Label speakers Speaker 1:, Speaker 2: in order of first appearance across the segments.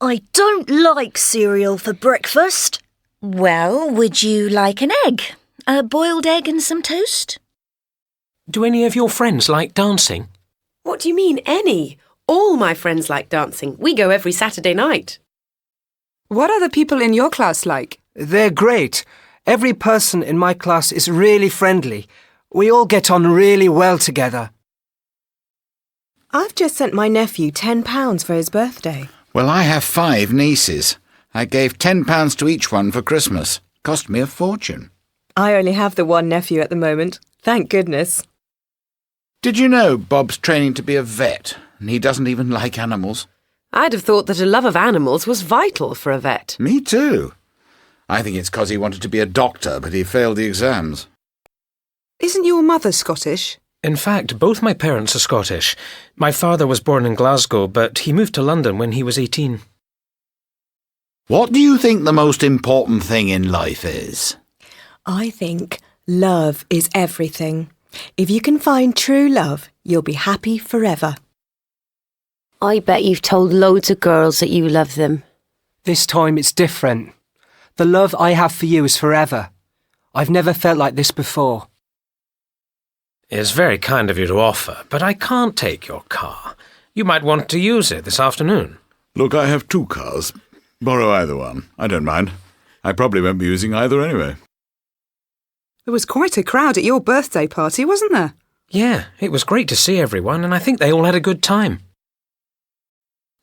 Speaker 1: I don't like cereal for breakfast.
Speaker 2: Well, would you like an egg? A boiled egg and some toast?
Speaker 3: Do any of your friends like dancing?
Speaker 4: What do you mean, any? All my friends like dancing. We go every Saturday night.
Speaker 5: What are the people in your class like?
Speaker 6: They're great. Every person in my class is really friendly. We all get on really well together.
Speaker 7: I've just sent my nephew £10 for his birthday.
Speaker 8: Well, I have 5 nieces. I gave £10 to each one for Christmas. Cost me a fortune.
Speaker 7: I only have the one nephew at the moment. Thank goodness.
Speaker 8: Did you know Bob's training to be a vet, and he doesn't even like animals?
Speaker 4: I'd have thought that a love of animals was vital for a vet.
Speaker 8: Me too. I think it's 'cause he wanted to be a doctor, but he failed the exams.
Speaker 5: Isn't your mother Scottish?
Speaker 3: In fact, both my parents are Scottish. My father was born in Glasgow, but he moved to London when he was 18.
Speaker 8: What do you think the most important thing in life is?
Speaker 7: I think love is everything. If you can find true love, you'll be happy forever.
Speaker 4: I bet you've told loads of girls that you love them.
Speaker 6: This time it's different. The love I have for you is forever. I've never felt like this before.
Speaker 3: It's very kind of you to offer, but I can't take your car. You might want to use it this afternoon.
Speaker 9: Look, I have 2 cars. Borrow either one. I don't mind. I probably won't be using either anyway.
Speaker 5: There was quite a crowd at your birthday party, wasn't there?
Speaker 3: Yeah, it was great to see everyone, and I think they all had a good time.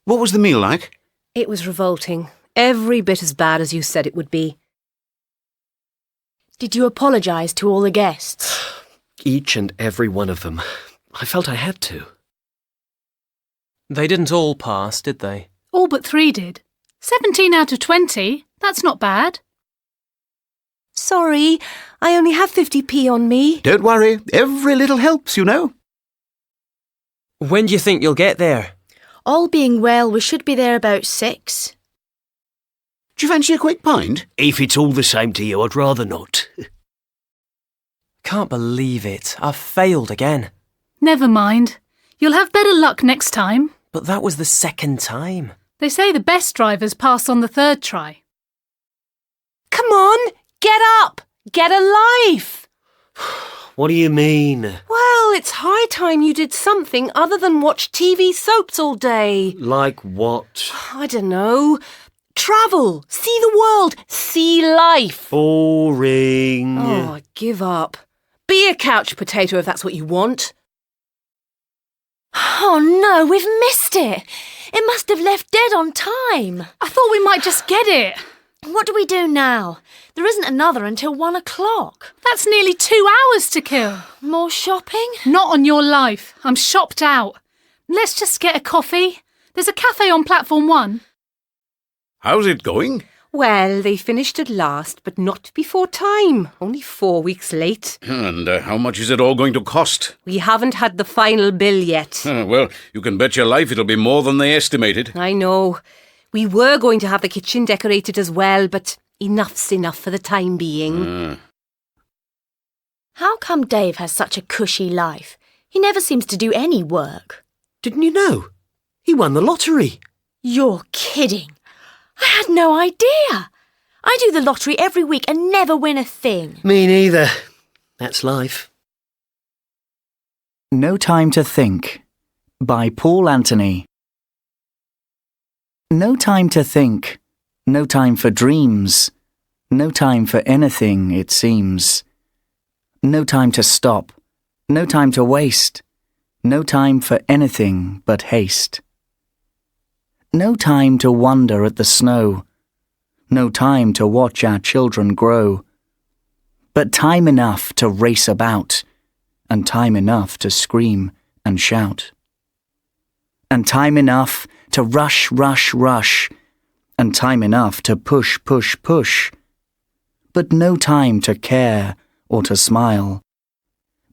Speaker 10: What was the meal like?
Speaker 11: It was revolting. Every bit as bad as you said it would be.
Speaker 2: Did you apologise to all the guests?
Speaker 10: Each and every one of them. I felt I had to.
Speaker 12: They didn't all pass, did they?
Speaker 13: All but 3 did. 17 out of 20. That's not bad.
Speaker 7: Sorry, I only have 50p on me.
Speaker 10: Don't worry, every little helps, you know.
Speaker 12: When do you think you'll get there?
Speaker 2: All being well, we should be there about 6.
Speaker 10: Do you fancy a quick pint? If it's all the same to you, I'd rather not.
Speaker 12: Can't believe it. I've failed again.
Speaker 13: Never mind. You'll have better luck next time.
Speaker 12: But that was the 2nd time.
Speaker 13: They say the best drivers pass on the 3rd try.
Speaker 4: Come on, get up! Get a life!
Speaker 10: What do you mean?
Speaker 4: Well, it's high time you did something other than watch TV soaps all day.
Speaker 10: Like what?
Speaker 4: I don't know. Travel, see the world, see life.
Speaker 10: Boring.
Speaker 4: Oh, give up. Be a couch potato if that's what you want.
Speaker 2: Oh no, we've missed it. It must have left dead on time.
Speaker 13: I thought we might just get it.
Speaker 2: What do we do now? There isn't another until 1 o'clock.
Speaker 13: That's nearly 2 hours to kill.
Speaker 2: More shopping?
Speaker 13: Not on your life. I'm shopped out. Let's just get a coffee. There's a cafe on platform 1.
Speaker 9: How's it going?
Speaker 4: Well, they finished at last, but not before time. Only 4 weeks late.
Speaker 9: And how much is it all going to cost?
Speaker 4: We haven't had the final bill yet.
Speaker 9: Well, you can bet your life it'll be more than they estimated.
Speaker 4: I know. We were going to have the kitchen decorated as well, but enough's enough for the time being.
Speaker 2: How come Dave has such a cushy life? He never seems to do any work.
Speaker 10: Didn't you know? He won the lottery.
Speaker 2: You're kidding. I had no idea. I do the lottery every week and never win a thing.
Speaker 10: Me neither. That's life.
Speaker 14: No Time to Think by Paul Anthony. No time to think, no time for dreams, no time for anything, it seems. No time to stop, no time to waste, no time for anything but haste. No time to wonder at the snow, no time to watch our children grow, but time enough to race about, and time enough to scream and shout. And time enough to rush, rush, rush, and time enough to push, push, push, but no time to care or to smile,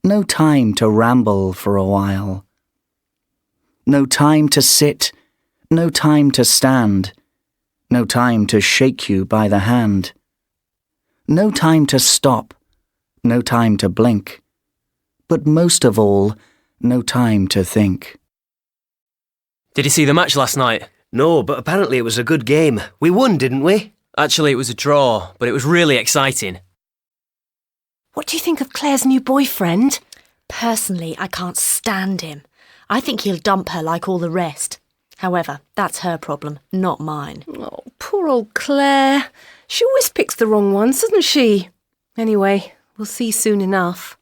Speaker 14: no time to ramble for a while. No time to sit, no time to stand, no time to shake you by the hand. No time to stop, no time to blink, but most of all, no time to think.
Speaker 12: Did you see the match last night?
Speaker 10: No, but apparently it was a good game. We won, didn't we?
Speaker 12: Actually, it was a draw, but it was really exciting.
Speaker 4: What do you think of Claire's new boyfriend?
Speaker 2: Personally, I can't stand him. I think he'll dump her like all the rest. However, that's her problem, not mine.
Speaker 4: Oh, poor old Claire. She always picks the wrong ones, doesn't she? Anyway, we'll see soon enough.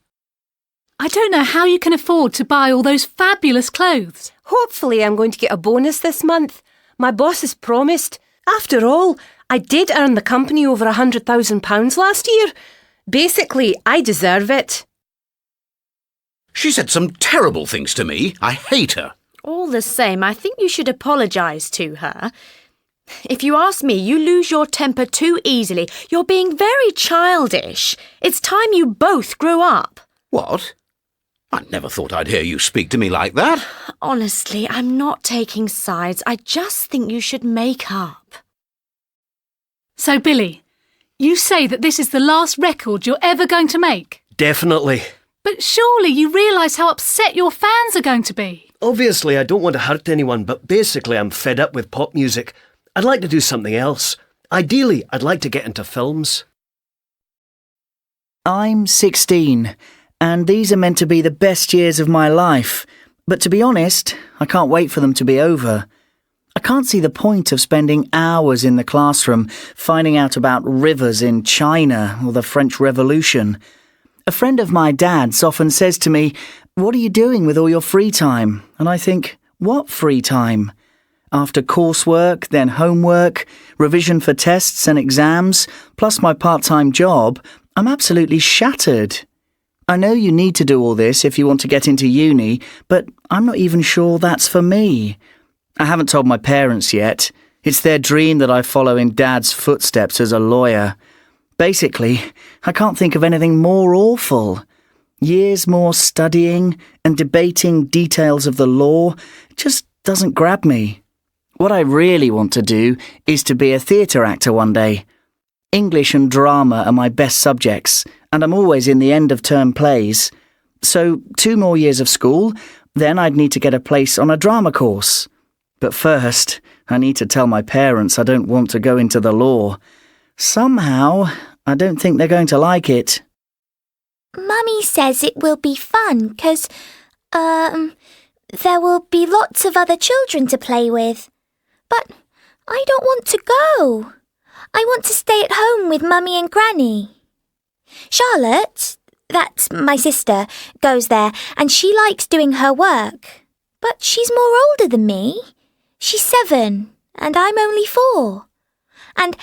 Speaker 13: I don't know how you can afford to buy all those fabulous clothes.
Speaker 4: Hopefully I'm going to get a bonus this month. My boss has promised. After all, I did earn the company over £100,000 last year. Basically, I deserve it.
Speaker 10: She said some terrible things to me. I hate her.
Speaker 2: All the same, I think you should apologise to her. If you ask me, you lose your temper too easily. You're being very childish. It's time you both grew up.
Speaker 10: What? I never thought I'd hear you speak to me like that.
Speaker 2: Honestly, I'm not taking sides. I just think you should make up.
Speaker 13: So, Billy, you say that this is the last record you're ever going to make?
Speaker 10: Definitely.
Speaker 13: But surely you realise how upset your fans are going to be.
Speaker 10: Obviously, I don't want to hurt anyone, but basically I'm fed up with pop music. I'd like to do something else. Ideally, I'd like to get into films.
Speaker 14: I'm 16, and these are meant to be the best years of my life. But to be honest, I can't wait for them to be over. I can't see the point of spending hours in the classroom finding out about rivers in China or the French Revolution. A friend of my dad's often says to me, "What are you doing with all your free time?" And I think, what free time? After coursework, then homework, revision for tests and exams, plus my part-time job, I'm absolutely shattered. I know you need to do all this if you want to get into uni, but I'm not even sure that's for me. I haven't told my parents yet. It's their dream that I follow in Dad's footsteps as a lawyer. Basically, I can't think of anything more awful. Years more studying and debating details of the law just doesn't grab me. What I really want to do is to be a theatre actor one day. English and drama are my best subjects, and I'm always in the end-of-term plays. So 2 more years of school, then I'd need to get a place on a drama course. But first, I need to tell my parents I don't want to go into the law. Somehow, I don't think they're going to like it.
Speaker 15: Mummy says it will be fun, 'cause, there will be lots of other children to play with. But I don't want to go. I want to stay at home with Mummy and Granny. Charlotte, that's my sister, goes there and she likes doing her work. But she's more older than me. She's 7 and I'm only 4. And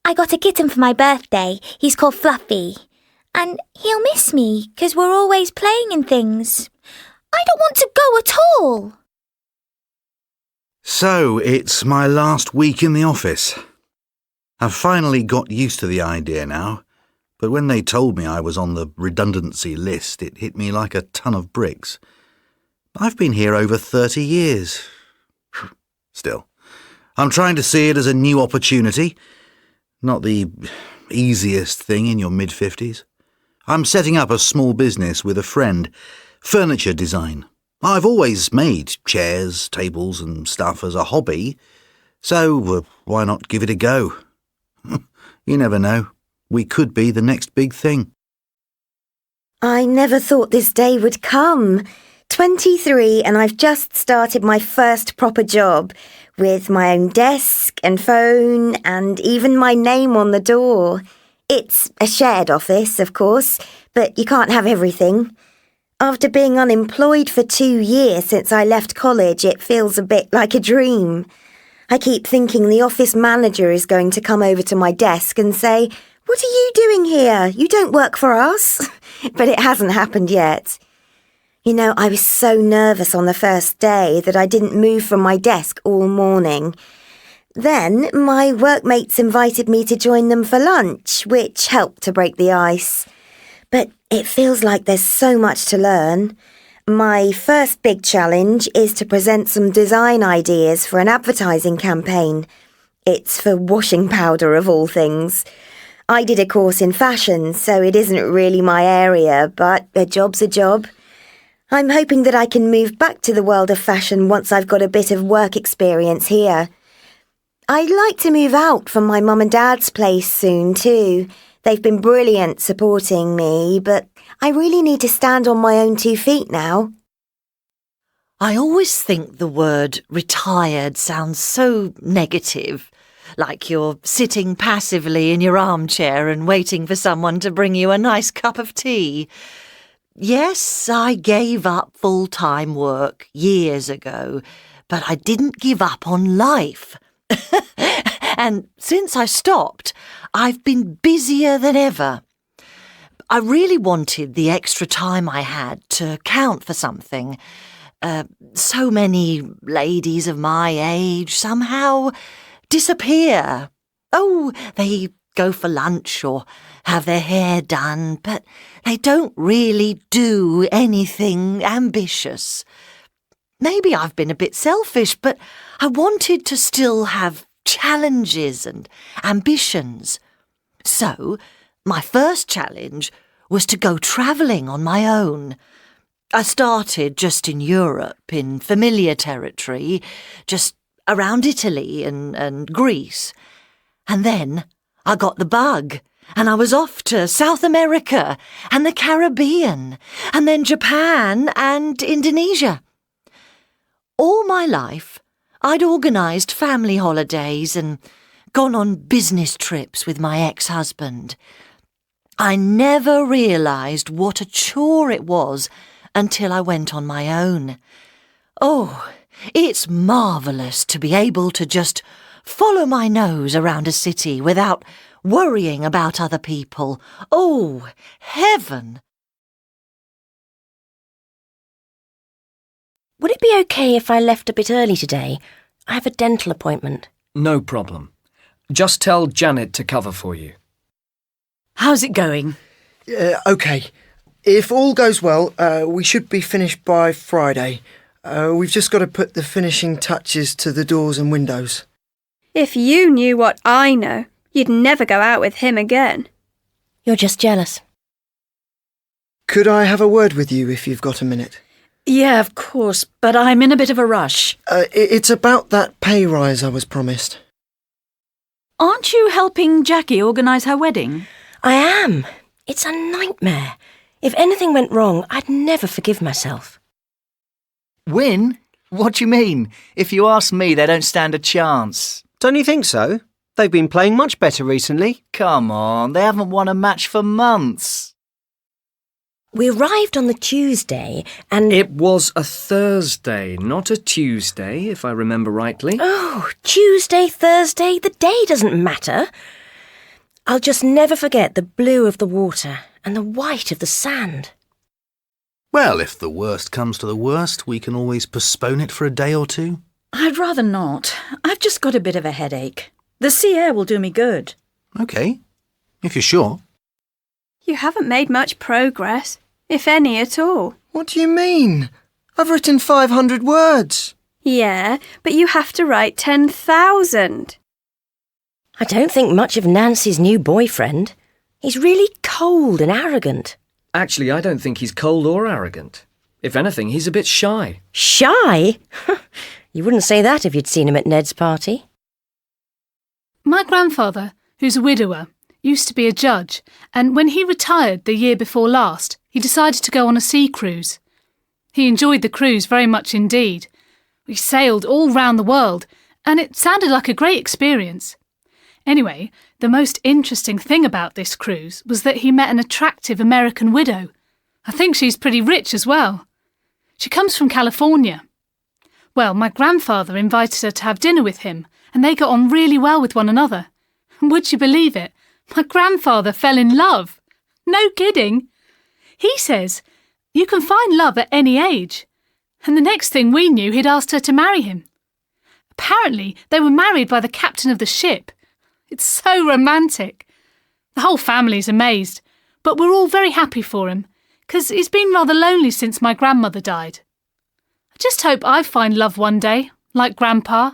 Speaker 15: I got a kitten for my birthday. He's called Fluffy. And he'll miss me 'cause we're always playing and things. I don't want to go at all.
Speaker 16: So, it's my last week in the office. I've finally got used to the idea now, but when they told me I was on the redundancy list, it hit me like a ton of bricks. I've been here over 30 years. Still, I'm trying to see it as a new opportunity, not the easiest thing in your mid-50s. I'm setting up a small business with a friend, furniture design. I've always made chairs, tables and stuff as a hobby, so why not give it a go? You never know. We could be the next big thing.
Speaker 17: I never thought this day would come. 23 and I've just started my first proper job with my own desk and phone and even my name on the door. It's a shared office, of course, but you can't have everything. After being unemployed for 2 years since I left college, it feels a bit like a dream. I keep thinking the office manager is going to come over to my desk and say, "What are you doing here? You don't work for us." But it hasn't happened yet. You know, I was so nervous on the first day that I didn't move from my desk all morning. Then my workmates invited me to join them for lunch, which helped to break the ice. But it feels like there's so much to learn. My first big challenge is to present some design ideas for an advertising campaign. It's for washing powder of all things. I did a course in fashion, so it isn't really my area, but a job's a job. I'm hoping that I can move back to the world of fashion once I've got a bit of work experience here. I'd like to move out from my mum and dad's place soon too. They've been brilliant supporting me, but I really need to stand on my own 2 feet now.
Speaker 18: I always think the word retired sounds so negative, like you're sitting passively in your armchair and waiting for someone to bring you a nice cup of tea. Yes, I gave up full-time work years ago, but I didn't give up on life. And since I stopped, I've been busier than ever. I really wanted the extra time I had to count for something. So many ladies of my age somehow disappear. Oh, they go for lunch or have their hair done, but they don't really do anything ambitious. Maybe I've been a bit selfish, but I wanted to still have challenges and ambitions. So, my first challenge was to go travelling on my own. I started just in Europe, in familiar territory, just around Italy and Greece. And then I got the bug, and I was off to South America and the Caribbean, and then Japan and Indonesia. All my life, I'd organised family holidays and gone on business trips with my ex-husband. I never realised what a chore it was until I went on my own. Oh, it's marvellous to be able to just follow my nose around a city without worrying about other people. Oh, heaven!
Speaker 19: Would it be okay if I left a bit early today? I have a dental appointment.
Speaker 12: No problem. Just tell Janet to cover for you.
Speaker 20: How's it going?
Speaker 21: OK. If all goes well, we should be finished by Friday. We've just got to put the finishing touches to the doors and windows.
Speaker 22: If you knew what I know, you'd never go out with him again.
Speaker 19: You're just jealous.
Speaker 21: Could I have a word with you if you've got a minute?
Speaker 20: Yeah, of course, but I'm in a bit of a rush.
Speaker 21: It's about that pay rise I was promised.
Speaker 20: Aren't you helping Jackie organise her wedding?
Speaker 19: I am. It's a nightmare. If anything went wrong, I'd never forgive myself.
Speaker 14: Win? What do you mean? If you ask me, they don't stand a chance.
Speaker 23: Don't you think so? They've been playing much better recently.
Speaker 14: Come on, they haven't won a match for months.
Speaker 19: We arrived on the Tuesday and...
Speaker 12: It was a Thursday, not a Tuesday, if I remember rightly.
Speaker 19: Oh, Tuesday, Thursday, the day doesn't matter. I'll just never forget the blue of the water and the white of the sand.
Speaker 16: Well, if the worst comes to the worst, we can always postpone it for a day or two.
Speaker 20: I'd rather not. I've just got a bit of a headache. The sea air will do me good.
Speaker 16: OK, if you're sure.
Speaker 22: You haven't made much progress, if any at all.
Speaker 21: What do you mean? I've written 500 words.
Speaker 22: Yeah, but you have to write 10,000.
Speaker 19: I don't think much of Nancy's new boyfriend. He's really cold and arrogant.
Speaker 12: Actually, I don't think he's cold or arrogant. If anything, he's a bit shy.
Speaker 19: Shy? You wouldn't say that if you'd seen him at Ned's party.
Speaker 13: My grandfather, who's a widower, used to be a judge, and when he retired the year before last, he decided to go on a sea cruise. He enjoyed the cruise very much indeed. We sailed all round the world, and it sounded like a great experience. Anyway, the most interesting thing about this cruise was that he met an attractive American widow. I think she's pretty rich as well. She comes from California. Well, my grandfather invited her to have dinner with him, and they got on really well with one another. Would you believe it? My grandfather fell in love. No kidding. He says, you can find love at any age. And the next thing we knew, he'd asked her to marry him. Apparently, they were married by the captain of the ship. It's so romantic. The whole family's amazed, but we're all very happy for him, because he's been rather lonely since my grandmother died. I just hope I find love one day, like Grandpa.